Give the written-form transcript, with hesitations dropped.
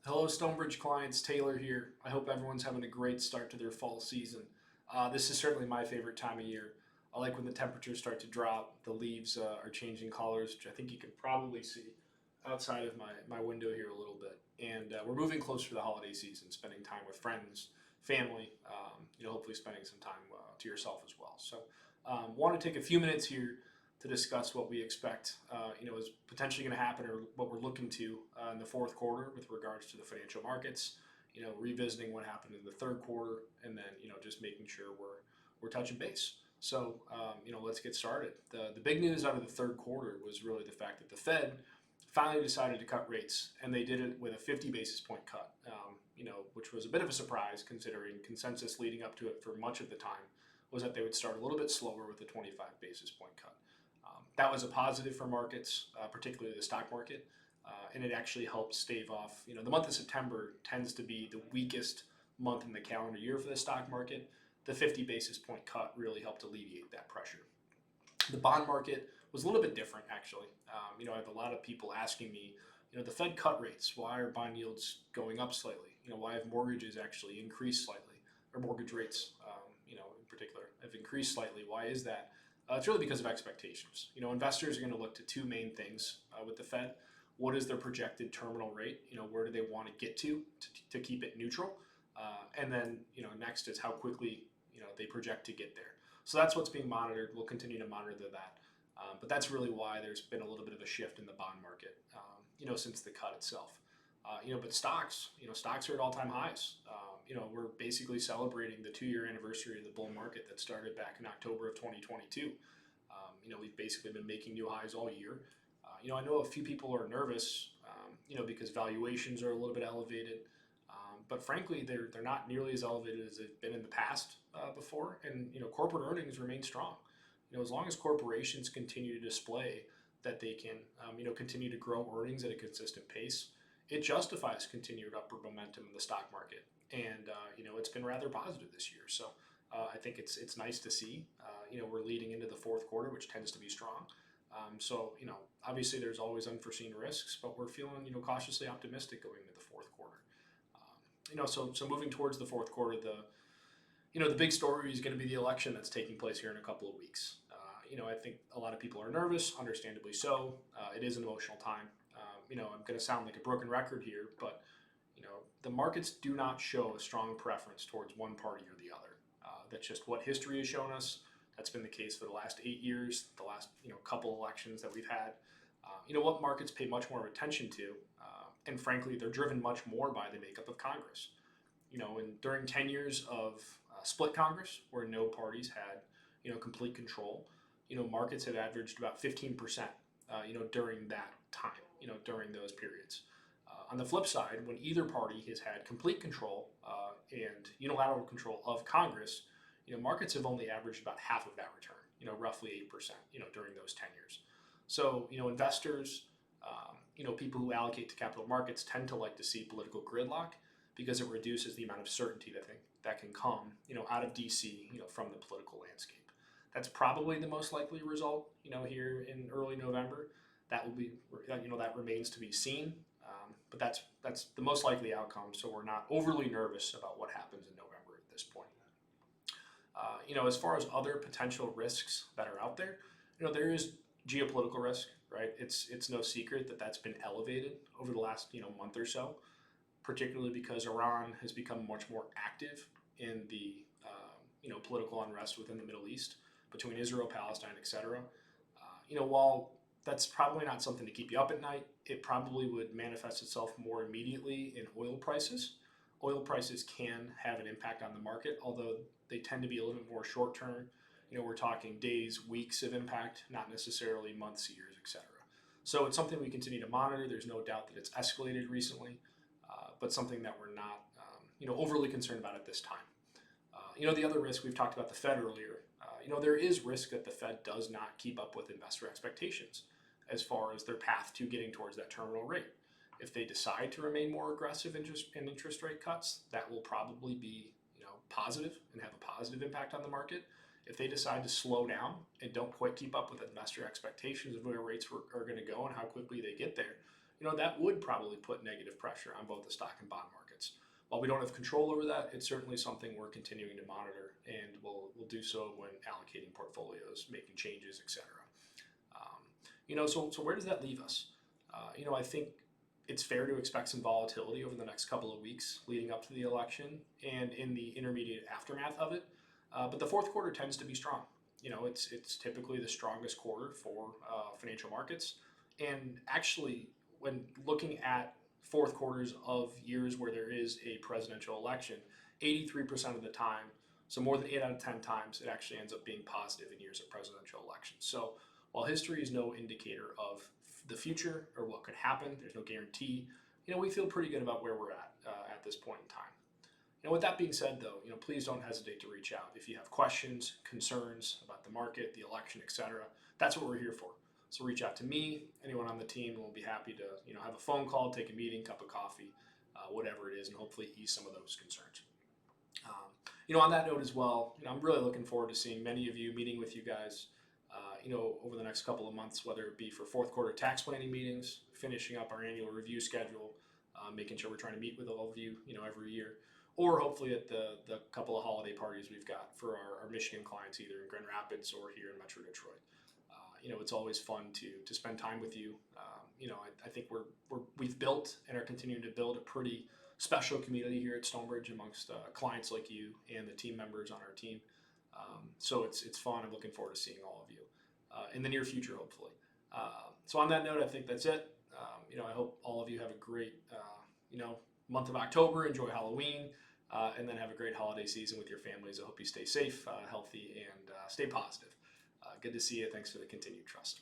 Hello, Stonebridge clients. Taylor here. I hope everyone's having a great start to their fall season. This is certainly my favorite time of year. I like when the temperatures start to drop, the leaves are changing colors, which I think you can probably see outside of my window here a little bit. And we're moving closer to the holiday season, spending time with friends, family, hopefully spending some time to yourself as well. So, want to take a few minutes here to discuss what we expect, is potentially going to happen or what we're looking to in the fourth quarter with regards to the financial markets. Revisiting what happened in the third quarter, and then just making sure we're touching base. So, let's get started. The big news out of the third quarter was really the fact that the Fed finally decided to cut rates, and they did it with a 50 basis point cut. Which was a bit of a surprise considering consensus leading up to it for much of the time was that they would start a little bit slower with a 25 basis point cut. That was a positive for markets, particularly the stock market, and it actually helped stave off. The month of September tends to be the weakest month in the calendar year for the stock market. The 50 basis point cut really helped alleviate that pressure. The bond market was a little bit different, actually. I have a lot of people asking me, the Fed cut rates. Why are bond yields going up slightly? Why have mortgages actually increased slightly, or mortgage rates, in particular, have increased slightly? Why is that? It's really because of expectations. Investors are going to look to two main things with the Fed. What is their projected terminal rate? Where do they want to get to keep it neutral? And then, next is how quickly, they project to get there. So that's what's being monitored. We'll continue to monitor that. But that's really why there's been a little bit of a shift in the bond market, since the cut itself. But stocks are at all-time highs. We're basically celebrating the 2-year anniversary of the bull market that started back in October of 2022. We've basically been making new highs all year. I know a few people are nervous, because valuations are a little bit elevated. But frankly, they're not nearly as elevated as they've been in the past before. And corporate earnings remain strong. As long as corporations continue to display that they can, continue to grow earnings at a consistent pace, it justifies continued upward momentum in the stock market. And it's been rather positive this year. So I think it's nice to see. We're leading into the fourth quarter, which tends to be strong. So obviously there's always unforeseen risks, but we're feeling cautiously optimistic going into the fourth quarter. So moving towards the fourth quarter, the big story is going to be the election that's taking place here in a couple of weeks. I think a lot of people are nervous, understandably so. It is an emotional time. I'm going to sound like a broken record here, but the markets do not show a strong preference towards one party or the other. That's just what history has shown us. That's been the case for the last 8 years, the last couple elections that we've had. What markets pay much more attention to, and frankly, they're driven much more by the makeup of Congress. And during 10 years of split Congress, where no parties had complete control, markets have averaged about 15%, during that time, during those periods. On the flip side, when either party has had complete control and unilateral control of Congress, markets have only averaged about half of that return, roughly 8%, during those 10 years. So, investors, people who allocate to capital markets tend to like to see political gridlock because it reduces the amount of certainty that can come, out of DC, from the political landscape. That's probably the most likely result, here in early November. That will be, that remains to be seen. But that's the most likely outcome. So we're not overly nervous about what happens in November at this point. As far as other potential risks that are out there, there is geopolitical risk, right? It's no secret that that's been elevated over the last month or so, particularly because Iran has become much more active in the political unrest within the Middle East between Israel, Palestine, etc. While that's probably not something to keep you up at night, it probably would manifest itself more immediately in oil prices. Oil prices can have an impact on the market, although they tend to be a little bit more short term. We're talking days, weeks of impact, not necessarily months, years, etc. So it's something we continue to monitor. There's no doubt that it's escalated recently, but something that we're not, overly concerned about at this time. The other risk, we've talked about the Fed earlier. There is risk that the Fed does not keep up with investor expectations as far as their path to getting towards that terminal rate. If they decide to remain more aggressive in interest rate cuts, that will probably be positive and have a positive impact on the market. If they decide to slow down and don't quite keep up with investor expectations of where rates are going to go and how quickly they get there, that would probably put negative pressure on both the stock and bond markets. While we don't have control over that, it's certainly something we're continuing to monitor, and we'll do so when allocating portfolios, making changes, etc. So where does that leave us? I think it's fair to expect some volatility over the next couple of weeks leading up to the election and in the intermediate aftermath of it. But the fourth quarter tends to be strong. It's typically the strongest quarter for financial markets. And actually, when looking at fourth quarters of years where there is a presidential election, 83% of the time, so more than 8 out of 10 times, it actually ends up being positive in years of presidential elections. So while history is no indicator of the future or what could happen, there's no guarantee. We feel pretty good about where we're at this point in time. With that being said, though, please don't hesitate to reach out if you have questions, concerns about the market, the election, etc. That's what we're here for. So reach out to me, anyone on the team, and we'll be happy to have a phone call, take a meeting, cup of coffee, whatever it is, and hopefully ease some of those concerns. On that note as well, I'm really looking forward to seeing many of you, meeting with you guys, over the next couple of months, whether it be for fourth quarter tax planning meetings, finishing up our annual review schedule, making sure we're trying to meet with all of you, every year, or hopefully at the couple of holiday parties we've got for our Michigan clients, either in Grand Rapids or here in Metro Detroit. It's always fun to spend time with you. I think we've built and are continuing to build a pretty special community here at Stonebridge amongst clients like you and the team members on our team. So it's fun. I'm looking forward to seeing all of you in the near future, hopefully. So on that note, I think that's it. I hope all of you have a great, month of October. Enjoy Halloween, and then have a great holiday season with your families. I hope you stay safe, healthy, and stay positive. Good to see you. Thanks for the continued trust.